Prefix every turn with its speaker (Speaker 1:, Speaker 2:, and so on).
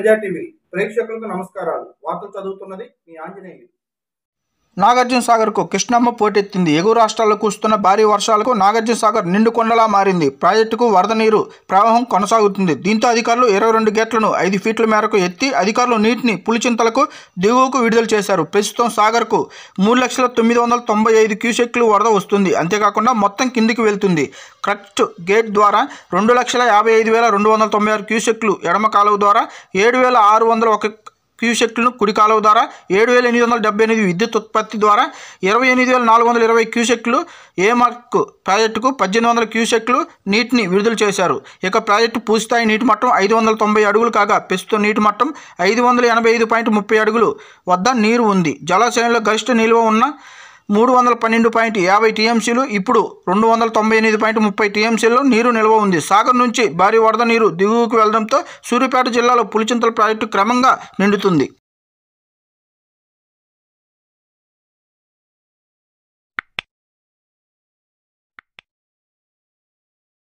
Speaker 1: ప్రజా టీవీ ప్రేక్షకులకు నమస్కారాలు. వార్తలు చదువుతున్నది మీ ఆంజనేయులు.
Speaker 2: నాగార్జున సాగర్కు కృష్ణమ్మ పోటెత్తింది. ఎగువ రాష్ట్రాల్లో కురుస్తున్న భారీ వర్షాలకు నాగార్జున సాగర్ నిండుకొండలా మారింది. ప్రాజెక్టుకు వరద నీరు ప్రవాహం కొనసాగుతుంది. దీంతో అధికారులు 22 గేట్లను 5 ఫీట్ల మేరకు ఎత్తి అధికారులు నీటిని పులిచింతలకు దిగువకు విడుదల చేశారు. ప్రస్తుతం సాగర్కు 3,995 క్యూసెక్లు వరద వస్తుంది. అంతేకాకుండా మొత్తం కిందికి వెళ్తుంది. క్రస్ట్ గేట్ ద్వారా 2,55,296 క్యూసెక్లు, ఎడమ కాలువ ద్వారా 7,601 క్యూసెక్లను, కుడి కాలువ ద్వారా 7,878 విద్యుత్ ఉత్పత్తి ద్వారా 28,420 క్యూసెక్లు, ఏమార్క్ ప్రాజెక్టుకు 1,800 క్యూసెక్లు నీటిని విడుదల చేశారు. ఇక ప్రాజెక్టు పూర్తిస్థాయి నీటి మట్టం 590 అడుగులు కాగా ప్రస్తుతం నీటి మట్టం 585.30 అడుగులు వద్ద నీరు ఉంది. జలాశయంలో గరిష్ట నిల్వ ఉన్న 312.50 టీఎంసీలు, ఇప్పుడు 298.30 టీఎంసీల్లో నీరు నిల్వ ఉంది. సాగర్ నుంచి భారీ వరద నీరు దిగువకు వెళ్లడంతో సూర్యాపేట జిల్లాలో పులిచింతల ప్రాజెక్టు క్రమంగా నిండుతుంది.